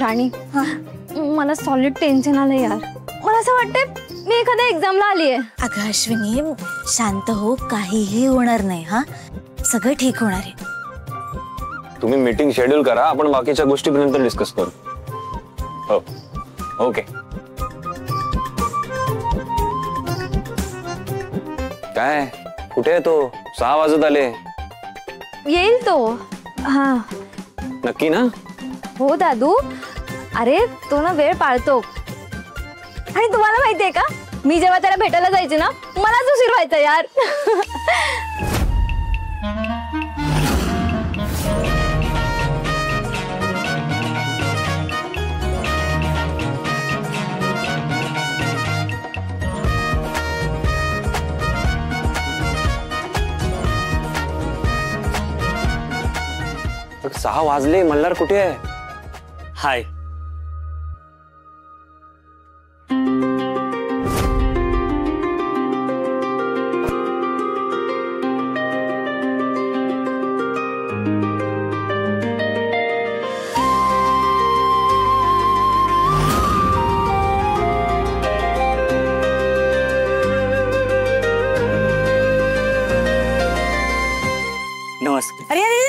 राणी मला solid tension आलं यार. मला असं वाटतंय मी एखाद्या एक्झामला आली आहे. अगं अश्विनी शांत हो, काहीही होणार नाही. हा सगळं ठीक होणार आहे. तुम्ही मीटिंग शेड्यूल करा, आपण बाकीच्या गोष्टी नंतर डिस्कस करू. हो ओके. काय कुठे आहे तो? 6 वाजत आले. येईल तो. हा नक्की ना? हो दादू. अरे तो ना वेळ पाळतो. आणि तुम्हाला माहितीये का, मी जेव्हा त्याला भेटायला जायचे ना मलाच उशीर व्हायचा यार. पण 6 वाजले. मल्हार कुठे आहे? हाय. नमस्कार. अरे अरे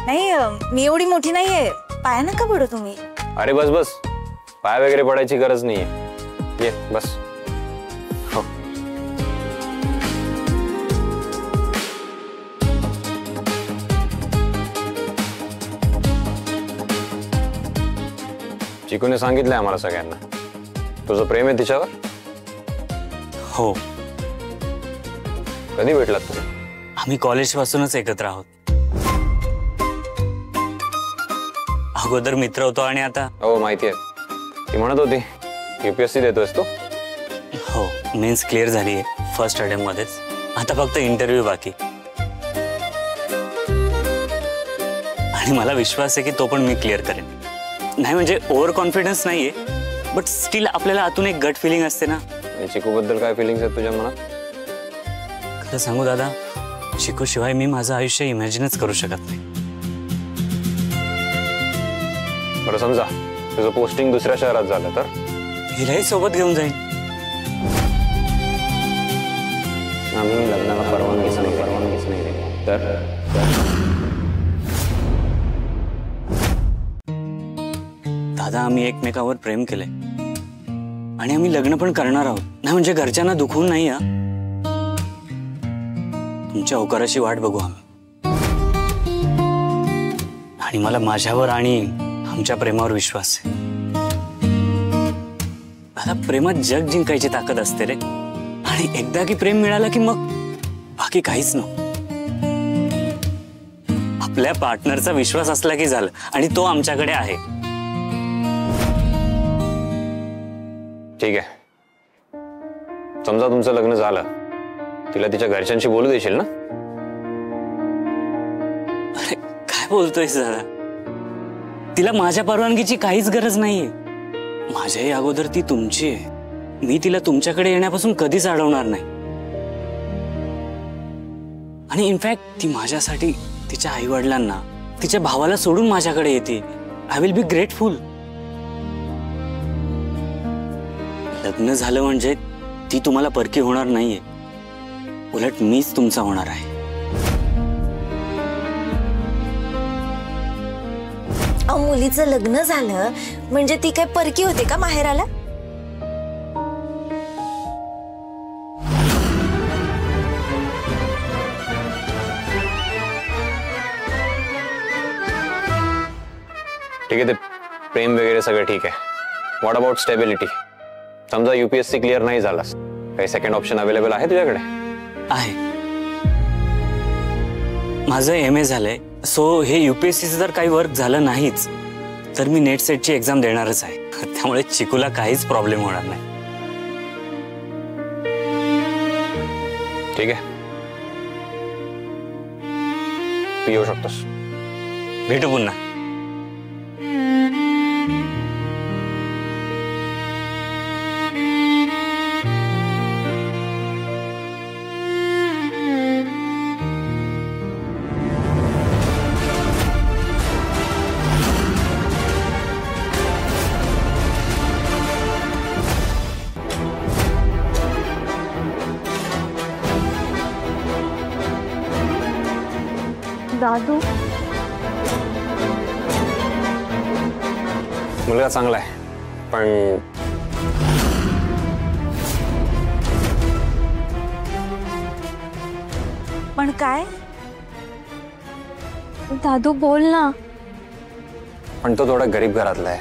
नाही, मी एवढी मोठी नाहीये. पाया नका पडू तुम्ही. अरे बस बस, पाय वगैरे पडायची गरज नाहीये. ये बस. हो. चिकूने सांगितलंय आम्हाला सगळ्यांना तुझं प्रेम आहे तिच्यावर. हो. कधी भेटलात तुम्ही? आम्ही कॉलेज पासूनच एकत्र आहोत. अगोदर मित्र होतो आणि आता. हो माहिती आहे. ती म्हणत होती UPSC देतोयस तू. हो, मेन्स क्लिअर झाली आहे फर्स्ट अटेम्प्ट मध्येच. आता फक्त इंटरव्ह्यू बाकी. आणि मला विश्वास आहे की तो पण मी क्लिअर करेन. नाही म्हणजे ओव्हर कॉन्फिडन्स नाहीये, बट स्टील आपल्याला आतून एक गट फिलिंग असते ना. चिकू बद्दल काय फिलिंग्स आहेत तुझ्या मनात? खरं सांगू दादा, चिकू शिवाय मी माझं आयुष्य इमॅजिनच करू शकत नाही. बरं समजा तुझं पोस्टिंग दुसऱ्या शहरात झालं तर? हिलाही सोबत घेऊन जाईन. आम्ही लग्नाला परवानगीच नाही दिली तर? दादा, आम्ही एकमेकावर प्रेम केलंय आणि आम्ही लग्न पण करणार आहोत. नाही म्हणजे घरच्यांना दुखवून नाही. हा, तुमच्या होकाराची वाट बघू आम्ही. आणि मला माझ्यावर आणि आमच्या प्रेमावर विश्वास आहे. दादा, प्रेमात जग जिंकायची ताकद असते रे. आणि एकदा की प्रेम मिळालं की मग बाकी काहीच नको. आपल्या पार्टनरचा विश्वास असला की झालं, आणि तो आमच्याकडे आहे. ठीक आहे. समजा तुमचं लग्न झालं, तिला तिच्या घरच्यांशी बोलू देशील ना? अरे काय बोलतोयस दादा? तिला माझ्या परवानगीची काहीच गरज नाहीये. माझ्याही अगोदर ती तुमची आहे. मी तिला तुमच्याकडे येण्यापासून कधीच अडवणार नाही. आणि इनफॅक्ट ती माझ्यासाठी तिच्या आई वडिलांना, तिच्या भावाला सोडून माझ्याकडे येते. I will be grateful. लग्न झालं म्हणजे ती तुम्हाला परकी होणार नाहीये. उलट मीच तुमचा होणार आहे. मुलीचं लग्न झालं म्हणजे ती काय परकी होते का माहेराला? ठीक आहे, ते प्रेम वगैरे सगळं ठीक आहे. What about stability? समजा UPSC क्लिअर नाही झालास, काही सेकंड ऑप्शन अवेलेबल आहे तुझ्याकडे? आहे. माझं MA झालंय. सो हे UPSCचं जर काही वर्क झालं नाहीच तर मी नेट सेटची एक्झाम देणारच आहे. त्यामुळे चिकूला काहीच प्रॉब्लेम होणार नाही. ठीक आहे, तू येऊ शकतोस. भेटू पुन्हा. दादू मुलगा चांगला आहे पण पण काय? दादू बोल ना. पण तो थोडा गरीब घरातला आहे.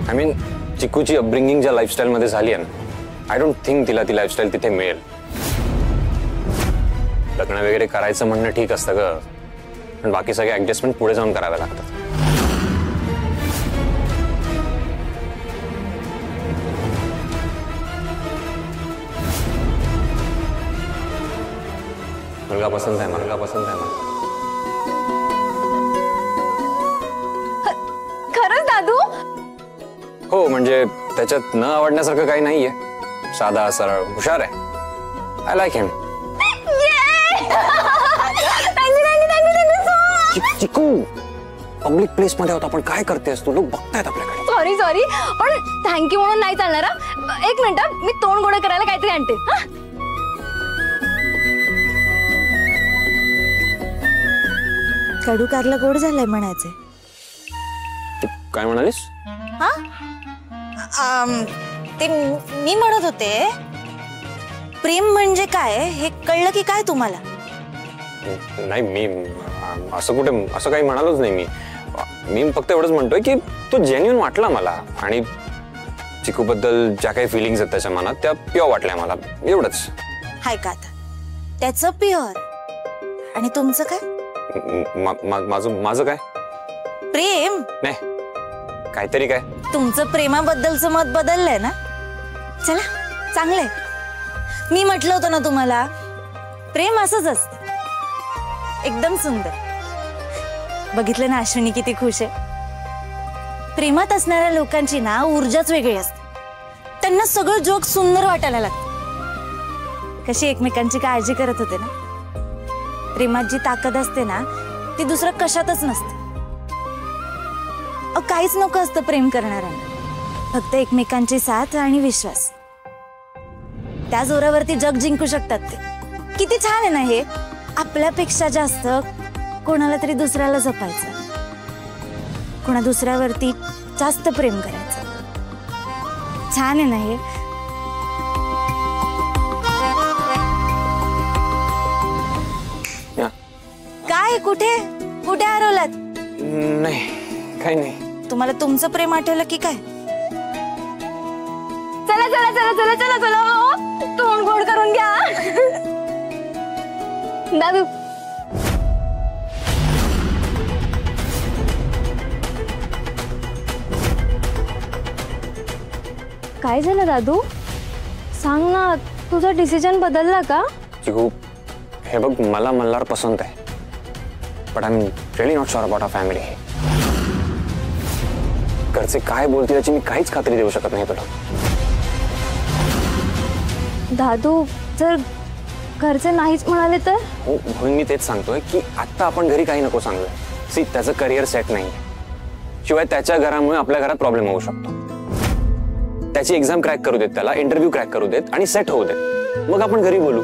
आय मीन चिकूची अपब्रिंगिंग ज्या लाईफस्टाईल मध्ये झाली आहे ना, आय डोंट थिंक तिला ती लाईफस्टाईल तिथे मिळेल. लग्न वगैरे करायचं म्हणणं ठीक असतं ग, पण बाकी सगळे ऍडजस्टमेंट पुढे जाऊन कराव्या लागतात. मुलगा पसंत आहे, मुलगा पसंत आहे मला. खरंच दादू? हो म्हणजे त्याच्यात न आवडण्यासारखं काही नाहीये. साधा सरळ हुशार आहे. आय लाईक हिम. चिकू पब्लिक प्लेस मध्ये होता पण काय करतेस तू? लोक बघतायत आपल्याकडे. सॉरी सॉरी, पण थँक्यू म्हणून नाही चालणार हा. एक मिनिट, मी तोंड गोड करायला काहीतरी आणते. हा कडू कारला गोड झालाय म्हणायचे. तू काय म्हणालीस? हा ते मी म्हणत होते, प्रेम म्हणजे काय हे कळलं की काय तुम्हाला? नाही मी असं कुठे असं काही म्हणालोच नाही. मी फक्त एवढंच म्हणतोय की तो जेन्युइन वाटला मला आणि चिकू बद्दल ज्या काही फिलिंग्स आहेत त्याच्या मनात त्या प्युअर वाटल्या मला, एवढंच. हाय का आता त्याचं प्युअर आणि तुमचं काय? माझं काय? प्रेम नाही काहीतरी काय. तुमचं प्रेमाबद्दलचं मत बदललंय ना? चला चांगलंय. मी म्हटलं होतं ना तुम्हाला, प्रेम असंच असतं, एकदम सुंदर. बघितलं ना अश्विनी किती खुश आहे. प्रेमात असणाऱ्या लोकांची ना ऊर्जाच वेगळी असते. त्यांना सगळं जग सुंदर वाटायला लागतं. कशी एकमेकांची काळजी करत होते ना. प्रेमात जी ताकद असते ना ती दुसरं कशातच नसते. काहीच नको असतं प्रेम करणाऱ्यांना, फक्त एकमेकांची साथ आणि विश्वास. त्या जोरावरती जग जिंकू शकतात ते. किती छान आहे ना हे. आपल्यापेक्षा जास्त कोणाला तरी दुसऱ्याला जपायचं, कोणा दुसऱ्यावरती जास्त प्रेम करायचं. छान आहे ना हे. काय कुठे कुठे हरवलात? नाही काही नाही. तुम्हाला तुमचं प्रेम आठवलं की काय? चला चला चला चला चला चला, तोंड गोड करून घ्या. दादू काय झालं दादू? सांग ना, तुझा डिसिजन बदलला का? चिकू हे बघ, मला मल्हार पसंत आहे, but I am really not sure about our family. घरचे काय बोलतील याची मी काहीच खात्री देऊ शकत नाही तुला. दादू जर घरचे नाहीच म्हणाले तर? हो म्हणून मी तेच सांगतोय की आता आपण घरी काही नको सांगूया. सी त्याचं करिअर सेट नाही, शिवाय त्याच्या घरामुळे आपल्या घरात प्रॉब्लेम होऊ शकतो. त्याची एक्झाम क्रॅक करू देत, त्याला इंटरव्ह्यू क्रॅक करू देत आणि सेट होऊ देत, मग आपण घरी बोलू.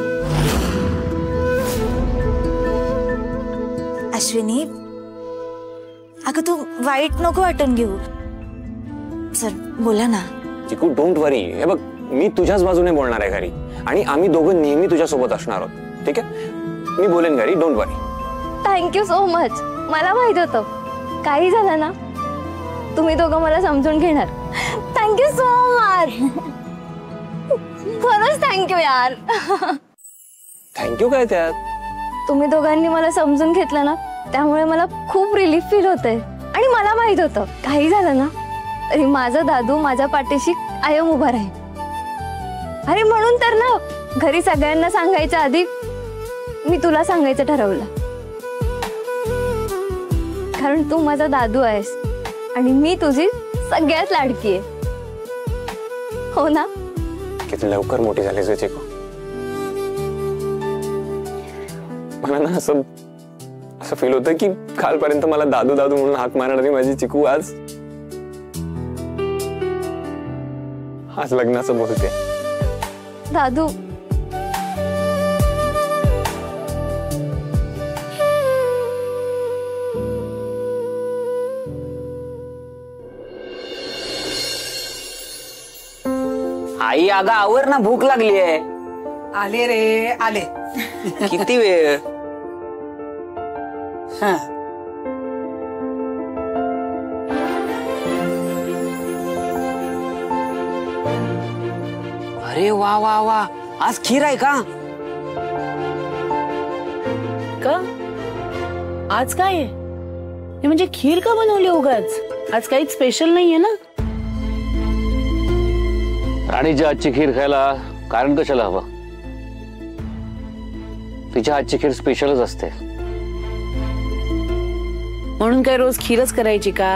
अश्विनी अगं तू वाईट नको वाटून घेऊ. सर बोला ना. चिकू डोंट वरी. हे बघ मी तुझ्याच बाजूने बोलणार आहे घरी आणि आम्ही दोघं नेहमी तुझ्या सोबत असणार आहोत. ठीक आहे, मी बोलेन घरी, don't worry. Thank you so much. मला माहित होतं काही झालं ना तुम्ही दोघं मला समजून घेणार. Thank you so much. खरंच थँक्यू यार. थँक्यू काय त्यात? तुम्ही दोघांनी मला समजून घेतलं ना, त्यामुळे मला खूप रिलीफ फील होतंय. आणि मला माहित होतं काही झालं ना तरी माझा दादू माझ्या पाठीशी कायम उभा राहील. अरे म्हणून तर ना घरी सगळ्यांना सांगायच्या आधी मी तुला सांगायचं ठरवलं, कारण तू माझा दादू आहेस आणि मी तुझी सगळ्यात लाडकी आहे. हो ना? किती लवकर मोठी झालीस चिकू. मला ना असं फील होतं की कालपर्यंत मला दादू दादू म्हणून हाक मारणारी माझी चिकू आज लग्नाचं बोलते. दादू आई अगं आवर ना, भूक लागली आहे. आले रे आले. किती वेळ? हा. अरे वा वा वा, आज खीर आहे का? आज काय आहे? हे म्हणजे खीर का बनवली उगाच? आज काही स्पेशल नाहीये ना? राणीच्या हातची खीर खायला कारण कशाला हवं? तिच्या हातची खीर स्पेशलच असते. म्हणून काय रोज खीरच करायची का?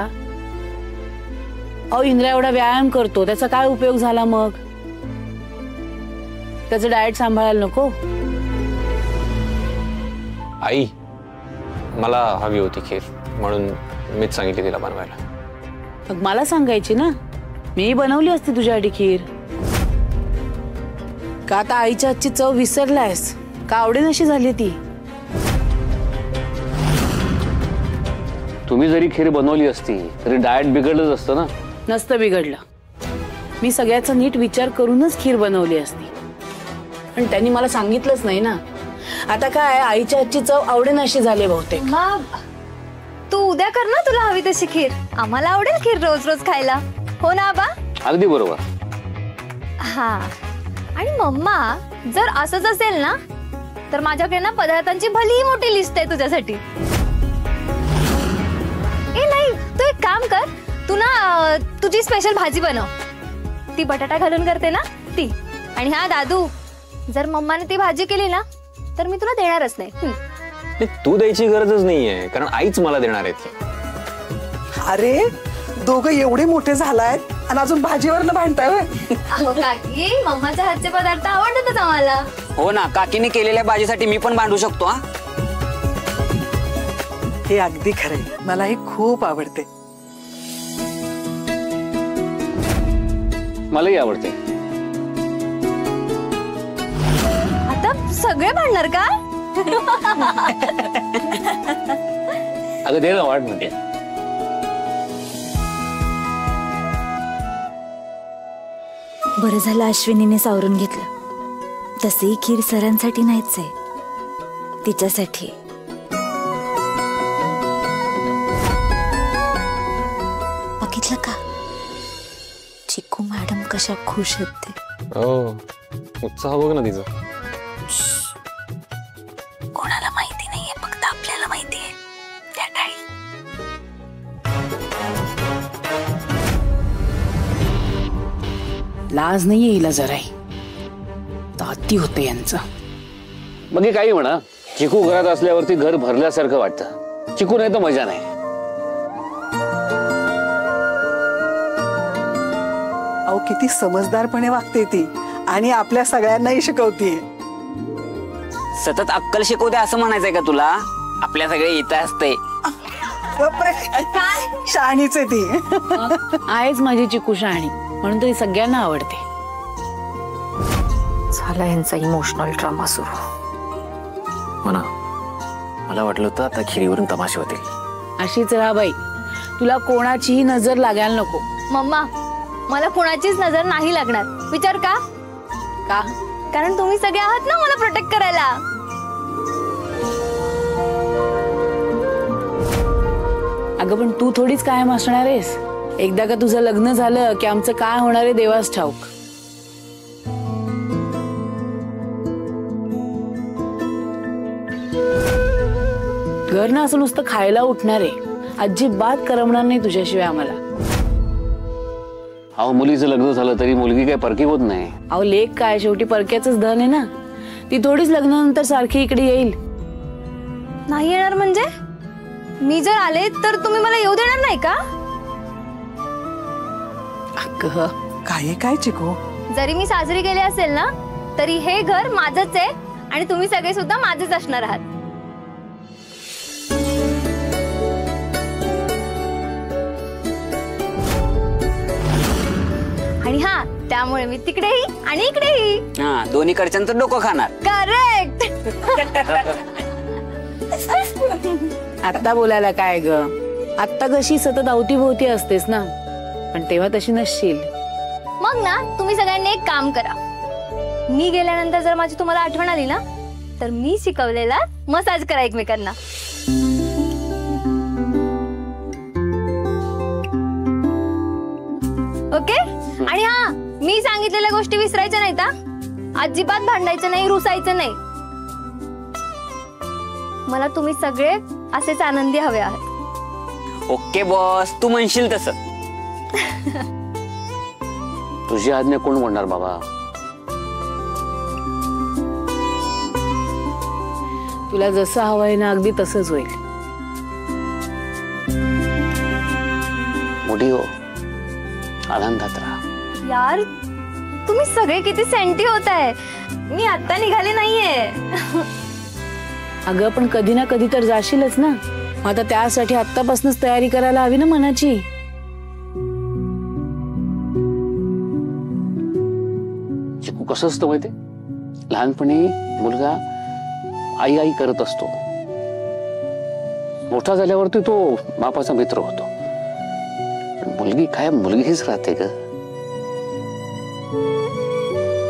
अहो इंद्रा एवढा व्यायाम करतो, त्याचा काय उपयोग झाला मग? त्याचं डाएट सांभाळायला नको? आई, मला हवी होती खीर म्हणून मीच सांगितली तिला बनवायला. मग मला सांगायची ना, मी बनवली असती तुझ्यासाठी खीर. का आता आईच्या हातची चव विसरलायस? का आवडेल अशी झाली ती? तुम्ही जरी खीर बनवली असती तरी डाएट बिघडलंच असतं ना. नसतं बिघडलं. मी सगळ्याचा नीट विचार करूनच खीर बनवली असती, पण त्यांनी मला सांगितलंच नाही ना. आता काय, आईच्या हातची चव आवडेल अशी झाली बहुतेक. मग तू उद्या कर ना तुला हवी तशी खीर. आम्हाला आवडेल खीर रोज रोज खायला, हो ना आबा? अगदी बरोबर. हा, आणि मम्मा जर असंच असेल ना तर माझ्याकडे ना पदार्थांची भली मोठी लिस्ट आहे तुझ्यासाठी. ए नाही, तू एक काम कर, तू ना तुझी स्पेशल भाजी बनव. ती बटाटा घालून करते ना ती. आणि हा दादू, जर मम्माने ती भाजी केली ना तर मी तुला देणारच नाही. तू द्यायची गरजच नाहीये, कारण आईच मला देणार आहे ती. अरे दोघं एवढे मोठे झालायत आणि अजून भाजीवरनं भांडताय होय? अहो काकी, मम्माच्या हातचे पदार्थ आवडतातच आम्हाला. हो ना, काकीने केलेल्या भाजीसाठी मी पण भांडू शकतो. हा, हे अगदी खरंय, मला हे खूप आवडते. मलाही आवडते. आता सगळे भांडणार का? अगं दे ना वाट म्हणते. बरं झालं अश्विनीने सावरून घेतलं. तसेही खीर सरांसाठी नाहीच आहे, तिच्यासाठी. बघितलं का चिकू मॅडम कशा खुश आहेत ते? हो, उत्साह बघ ना तिचा. कोणाला माहिती नाहीये, फक्त आपल्याला माहितीये. त्या टाळी. लाज नाहीये हिला जराही. ताती होते यांचं. मग हे काही म्हणा, चिकू घरात असल्यावरती घर भरल्यासारखं वाटतं. चिकू नाही तर मजा नाही. अहो किती समजदारपणे वागते ती आणि आपल्या सगळ्यांनाही शिकवतीये. सतत अक्कल शिकवते असं म्हणायचंय का तुला? आपल्या सगळे इथं असते. शहाणीच आहे ती. आहेच माझी चिकू शहाणी, म्हणून ती सगळ्यांना आवडते. झाला यांचा इमोशनल ड्रामा सुरू. हो ना, मला वाटलं होतं आता खिरीवरून तमाशे होतील. अशीच राहा बाई, तुला कोणाचीही नजर लागायला नको. मम्मा, मला कुणाचीच नजर नाही लागणार. विचार का? का? कारण तुम्ही सगळे आहात ना मला प्रोटेक्ट करायला. अगं पण तू थोडीच कायम असणार आहेस. एकदा का तुझं लग्न झालं की आमचं काय होणार आहे देवास ठाऊक. घर ना असं नुसतं खायला उठणार आहे. अजिबात करमणार नाही तुझ्याशिवाय आम्हाला. अहो मुलीचं लग्न झालं तरी मुलगी काय परकी होत नाही. अहो लेक काय, शेवटी परक्याचंच धन आहे ना. ती थोडीच लग्नानंतर सारखी इकडे येईल. नाही येणार म्हणजे? मी जर आले तर तुम्ही मला येऊ देणार नाही का? काय चिकू? जरी मी साजरी केली असेल ना तरी हे घर माझंच आहे आणि तुम्ही सगळे सुद्धा माझेच असणार आहात. आणि हा, त्यामुळे मी तिकडेही आणि इकडेही. हा, दोन्हीकडच्यांचं डोकं खाणार. करेक्ट. आता बोलायला काय ग? आत्ता कशी सतत अवतीभोवती असतेस ना, पण तेव्हा तशी नसशील. मग ना तुम्ही सगळ्यांनी एक काम करा, मी गेल्यानंतर जर माझी तुम्हाला आठवण आली ना तर मी शिकवलेला मसाज करा एकमेकांना. ओके? आणि हा, मी सांगितलेल्या गोष्टी विसरायच्या नाहीत हा. अजिबात भांडायचं नाही, रुसायचं नाही. मला तुम्ही सगळे असेच आनंदी हवे आहात. ओके बॉस, तू म्हणशील तसं. तुझी आज्ञा कोण म्हणणार बाबा? तुला जसं हवंय ना अगदी तसंच होईल. मोठी हो, आनंदात राहा. यार तुम्ही सगळे किती सेंटी होताय. मी आता निघाले नाहीये. अगं पण कधी ना कधी तर जाशीलच ना. आता त्यासाठी आत्तापासूनच तयारी करायला हवी ना मनाची. चिकू कसं असतं माहितीये, लहानपणी मुलगा आई आई करत असतो, मोठा झाल्यावरती तो बापाचा मित्र होतो. पण मुलगी काय मुलगीच राहते ग.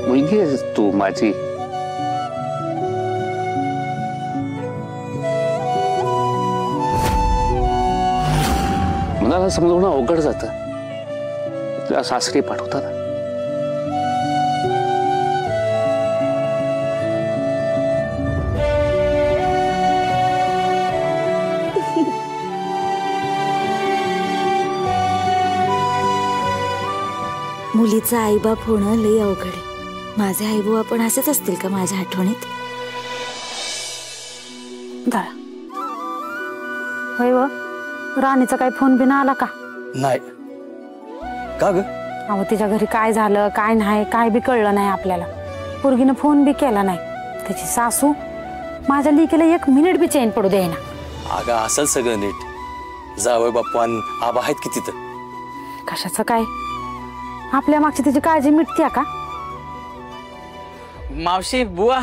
मुलगी आहेस तू माझी. मनाला समजवणं अवघड जातं. तुला सासरी पाठवतात ना. मुलीचा आईबाप होणं लई अवघड आहे. माझे आईबाप पण असेच असतील का माझ्या आठवणीत? होय व, राणीचा काही फोन बिन आला का? नाही. का ग? अहो तिच्या घरी काय झालं काय नाही काय बी कळलं नाही आपल्याला. पोरगीनं फोन बी केला नाही. त्याची सासू माझ्या लेकीला 1 मिनिट बी चैन पडू देईना. अगं असेल सगळं नीट. जावई बाप्पान आबा आहेत की तिथं. कशाचं काय? आपल्या मागची तिची काळजी मिटते का? मावशी बुवा,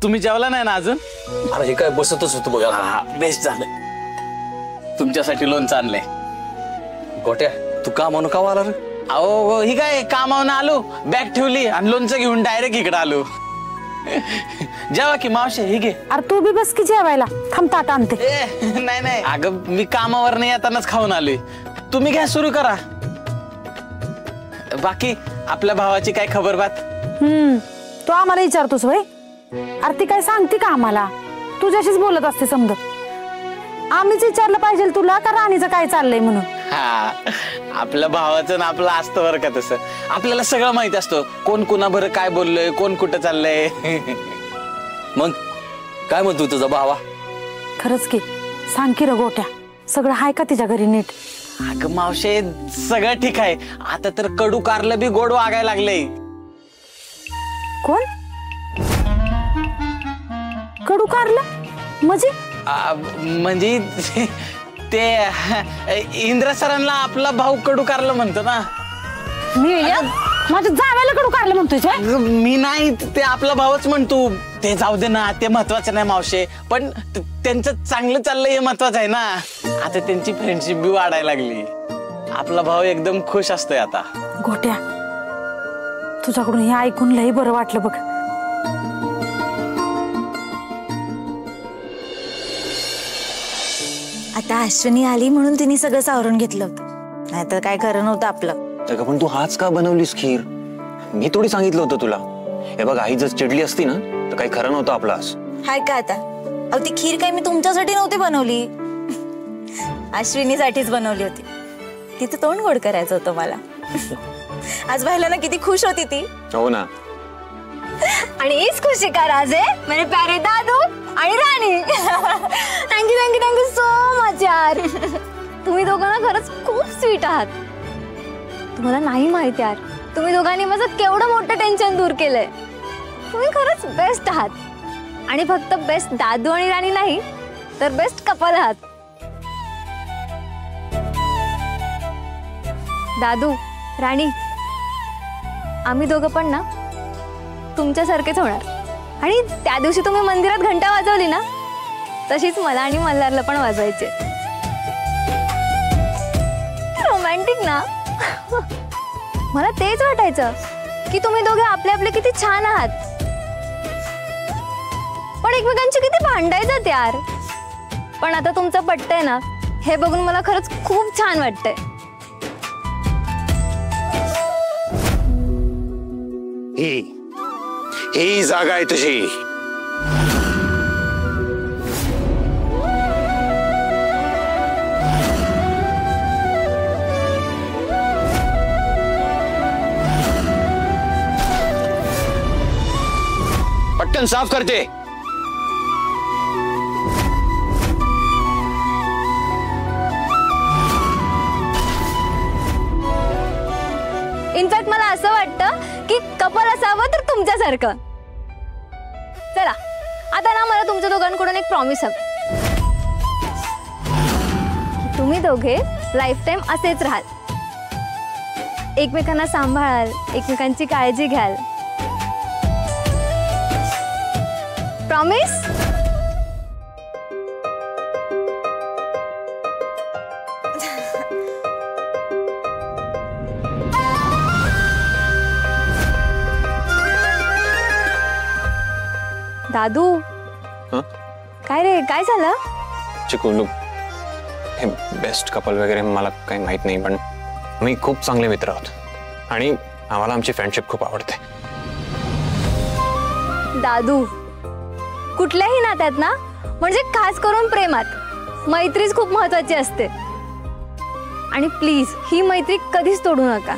तुम्ही जेवला नाही ना अजून? अरे हे काय बसतच होतो बघा. बेस्ट झालं. तुमच्यासाठी लोणचं आणलंय. गोट्या तू का म्हणू का आला रे? अहो ही काय कामावून आलो, बॅग ठेवली आणि लोणचं घेऊन डायरेक्ट इकडे आलो. जेवा की मावशी, ही घे. अरे तू बी बस की जेवायला. थांब ताट आणते. नाही नाही अगं मी कामावर नाही येतानाच खाऊन आलोय. तुम्ही घ्या सुरू करा. बाकी आपल्या भावाची काय खबर बात? तू आम्हाला विचारतोस वय? अरे ती काय सांगते का आम्हाला? तुझ्याशीच बोलत असते समज. आम्हीच विचारलं पाहिजे तुला का राणीचं काय चाललंय म्हणून? हा, आपल्या भावाचं ना आपलं असतं बरं का तसं. आपल्याला सगळं माहित असतं, कोण कुणा बरं काय बोललोय, कोण कुठं चाललंय. मग काय म्हणतो तुझा भावा? खरंच की सांग की र गोट्या, सगळं हाय का तिच्या घरी नीट? अगं मावशे सगळं ठीक आहे. आता तर कडू कारलं बी गोड वागायला लागलंय. कोण? कडू कारलं म्हणजे? म्हणजे ते इंद्र सरांना आपला भाऊ कडू कारलं म्हणतो ना. माझ्या जाव्याला कडू कारलं म्हणतोय? मी नाही, ते आपला भावच म्हणतो. ते जाऊ दे ना, ते महत्वाचं नाही मावशे. पण त्यांचं चांगलं चाललंय हे महत्वाचं आहे ना. आता त्यांची फ्रेंडशिप बी वाढायला लागली. आपला भाऊ एकदम खुश असतोय आता. गोट्या तुझ्याकडून हे ऐकून लई बरं वाटलं बघ. आता अश्विनी आली म्हणून तिने सगळं सावरून घेतलं होतं, नाहीतर काय खरं नव्हतं आपलं. अगं पण तू हाच का बनवलीस खीर? मी थोडी सांगितलं होतं तुला. हे बघ, आई जर चिडली असती ना तर काही खरं नव्हतं आपलं आज. हाय का आता? अहो ती खीर काय मी तुमच्यासाठी नव्हती बनवली, अश्विनीसाठीच बनवली होती. तिचं तोंड गोड करायचं होतं मला. आज पाहिलं ना किती खुश होती ती. हो ना. आणि इस खुशी का राज है मेरे प्यारे दादू आणि राणी. Thank you thank you thank you so much यार. तुम्ही दोघांना खरंच खूप स्वीट आहात. तुम्हाला नाही माहिती यार, तुम्ही दोघांनी माझं केवढं मोठं टेन्शन दूर केलंय. तुम्ही खरंच बेस्ट आहात. आणि फक्त बेस्ट दादू आणि राणी नाही तर बेस्ट कपल आहात. दादू, राणी, आम्ही दोघं पण ना तुमच्यासारखेच होणार. आणि त्या दिवशी तुम्ही मंदिरात घंटा वाजवली ना तशीच मला आणि मल्हारला पण वाजवायचे. रोमॅन्टिक ना. मला तेच वाटायचं की तुम्ही दोघे आपले आपले किती छान आहात, पण एकमेकांची किती भांडायचं यार. पण आता तुमचं पटतंय ना, हे बघून मला खरंच खूप छान वाटतंय. ही जागा आहे तुझी. पटकन साफ करते. इनफॅक्ट मला असं वाटतं की कपल असावं तर तुमच्यासारखं. चला आता ना मला तुमच्या दोघांकडून एक प्रॉमिस हवं. तुम्ही दोघे लाईफ टाइम असेच राहाल, एकमेकांना सांभाळाल, एकमेकांची काळजी घ्याल. प्रॉमिस? दादू, काय रे, काय झालं? चिकू, हे बेस्ट कपल वगैरे मला काही माहित नाही, पण आम्ही खूप चांगले मित्र आहोत आणि आम्हाला आमची फ्रेंडशिप खूप आवडते. दादू, कुठल्याही नात्यात ना, म्हणजे खास करून प्रेमात मैत्रीच खूप महत्वाची असते. आणि प्लीज ही मैत्री कधीच तोडू नका.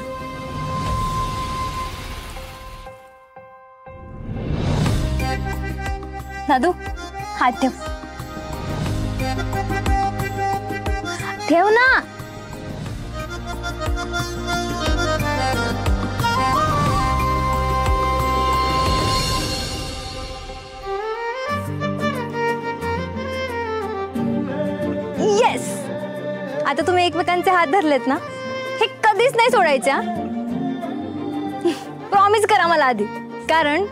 दादू, हात ठेव. ठेव ना. येस. आता तुम्ही एकमेकांचे हात धरलेत ना, हे कधीच नाही सोडायच्या. प्रॉमिस करा मला आधी, कारण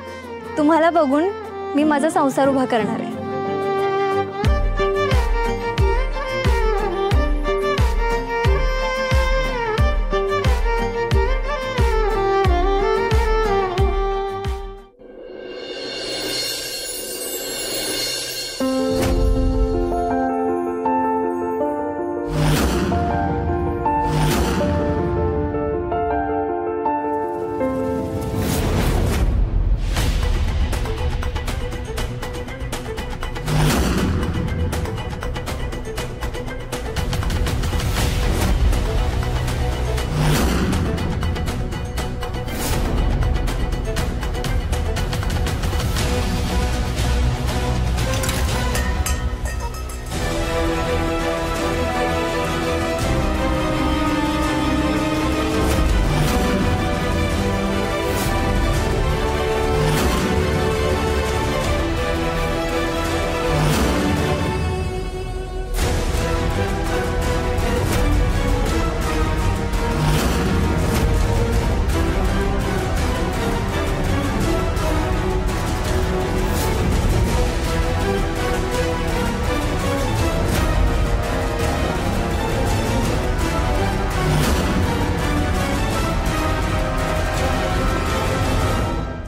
तुम्हाला बघून मी माझा संसार उभा करणार आहे.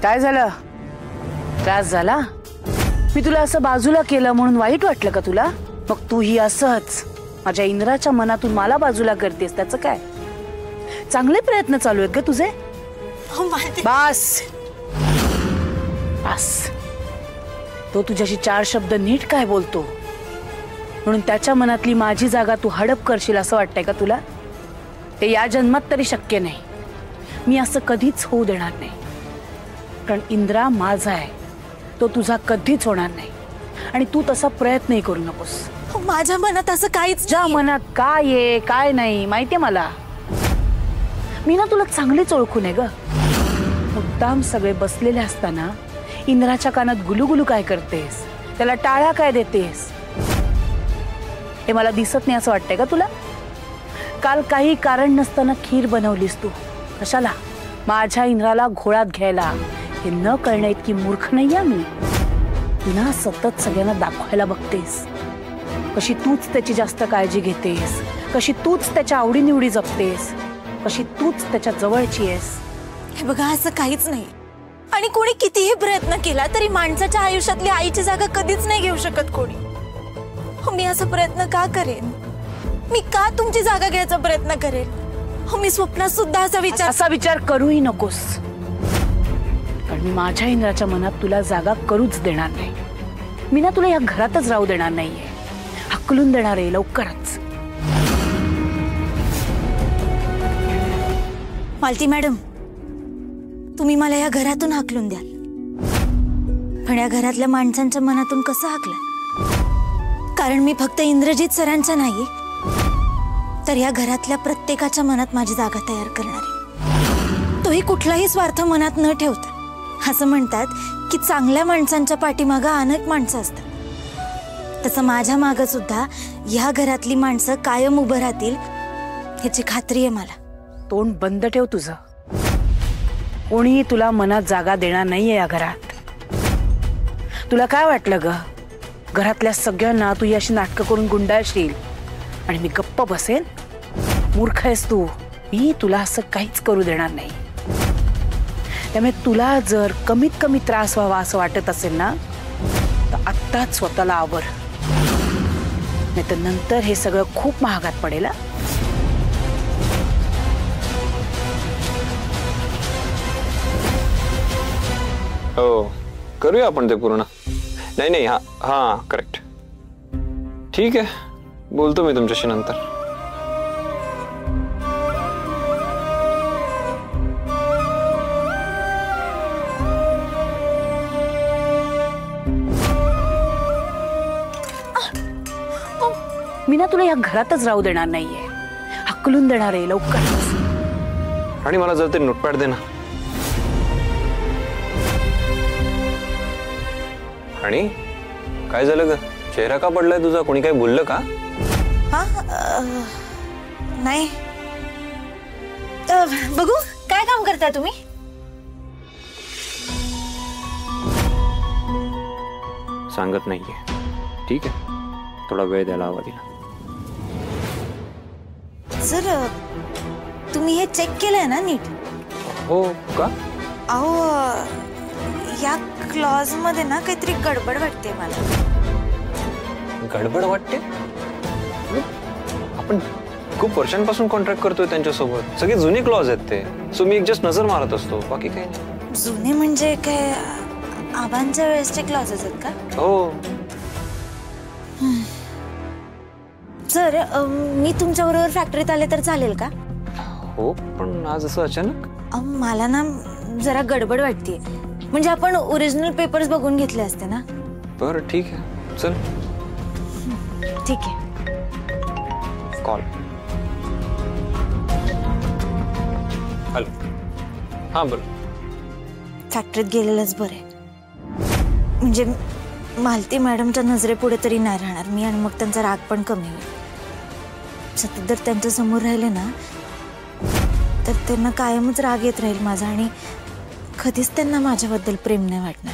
काय झालं? त्रास झाला? मी तुला असं बाजूला केलं म्हणून वाईट वाटलं का तुला? मग तू ही असंच माझ्या इंद्राच्या मनातून मला बाजूला करतेस, त्याचं काय? चांगले प्रयत्न चालू आहेत ग तुझे. बस बस. तो तुझ्याशी 4 शब्द नीट काय बोलतो म्हणून त्याच्या मनातली माझी जागा तू हडप करशील असं वाटतंय का तुला? ते या जन्मात तरी शक्य नाही. मी असं कधीच होऊ देणार नाही, कारण इंद्रा माझा आहे, तो तुझा कधीच होणार नाही. आणि तू तसा प्रयत्नही करू नकोस. माझ्या मनात असं काहीच, ज्या मनात काय आहे काय नाही माहितीये मला. मी ना तुला चांगलीच ओळखून आहे ग. मुद्दाम सगळे बसलेले असताना इंद्राच्या कानात गुलुगुलू काय करतेस, त्याला टाळ्या काय देतेस, हे मला दिसत नाही असं वाटतंय का तुला? काल काही कारण नसताना खीर बनवलीस तू. कशाला? माझ्या इंद्राला घोळात घ्यायला. हे न कळणं इतकी मूर्ख नाही आहे मी. तू ना सतत सगळ्यांना दाखवायला बघतेस कशी तूच त्याची जास्त काळजी घेतेस, कशी तूच त्याच्या आवडीनिवडी जपतेस. कशी तूच त्याच्या जवळची आहेस. हे बघा, असं काहीच नाही. आणि कोणी कितीही प्रयत्न केला तरी माणसाच्या आयुष्यातली आईची जागा कधीच नाही घेऊ शकत कोणी. मी असा प्रयत्न का करेन? मी का तुमची जागा घ्यायचा प्रयत्न करेन? मी स्वप्नात सुद्धा असा विचार करूही नकोस. कारण मी माझ्या इंद्राच्या मनात तुला जागा करूच देणार नाही. मी ना तुला या घरातच राहू देणार नाहीये. हकलून देणार आहे लवकरच. मालती मॅडम, तुम्ही मला या घरातून हाकलून द्याल, पण या घरातल्या माणसांच्या मनातून कसं हाकलं? कारण मी फक्त इंद्रजित सरांच्या नाही, तर या घरातल्या प्रत्येकाच्या मनात माझी जागा तयार करणार आहे. तोही कुठलाही स्वार्थ मनात न ठेवता. असं म्हणतात की चांगल्या माणसांच्या पाठीमागं अनेक माणसं असतात. तसं माझ्या मागं सुद्धा या घरातली माणसं कायम उभं राहतील ह्याची खात्री आहे मला. तोंड बंद ठेव तुझं. कोणी तुला मनात जागा देणार नाहीये या घरात. तुला काय वाटलं ग? घरातल्या सगळ्यांना तू अशी नाटकं करून गुंडाळशील आणि मी गप्प बसेन? मूर्ख आहेस तू. मी तुला असं काहीच करू देणार नाही. त्यामुळे तुला जर कमीत कमी त्रास व्हावा असं वाटत असेल ना, तर आत्ताच स्वतःला आवर, नाही तर नंतर हे सगळं खूप महागात पडेल. हो, करूया आपण ते पूर्ण. नाही, हा हा करेक्ट. ठीक आहे, बोलतो मी तुमच्याशी नंतर. मी ना तुला या घरातच राहू देणार नाहीये. हकलून देणार आहे लवकरच. आणि मला जर ते नोटपॅड दे ना. आणि काय झालं ग? चेहरा का पडलाय तुझा? कोणी काही बोललं का? नाही. बघू, काय काम करताय तुम्ही? सांगत नाहीये. ठीक आहे, थोडा वेळ द्यायला हवा तिला. सर, तुम्ही हे चेक केलंय ना नीट? हो का? अहो, या क्लॉज मध्ये ना काहीतरी गडबड वाटते मला. गडबड वाटते? आपण खूप वर्षांपासून कॉन्ट्रॅक्ट करतोय त्यांच्यासोबत. सगळे जुने क्लॉज आहेत ते. सो मी एक जस्ट नजर मारत असतो, बाकी काही नाही. जुने म्हणजे काय? आबांच्या वेळेसचे क्लॉजेस आहेत का? हो. सर, मी तुमच्या बरोबर फॅक्टरीत आले तर चालेल का? हो, पण आज असं अचानक? मला ना जरा गडबड वाटते. म्हणजे आपण ओरिजिनल पेपर्स बघून घेतले असते ना. बरं, ठीक आहे, चल. ठीक आहे. कॉल. हॅलो. हां, बोल. फॅक्टरीत गेलेलंच बरं आहे. म्हणजे मालती मॅडमच्या नजरेपुढे तरी नाही राहणार मी, आणि मग त्यांचा राग पण कमी होईल. सतत जर त्यांच्या समोर राहिले ना, तर त्यांना कायमच राग येत राहील माझा, आणि कधीच त्यांना माझ्याबद्दल प्रेम नाही वाटणार.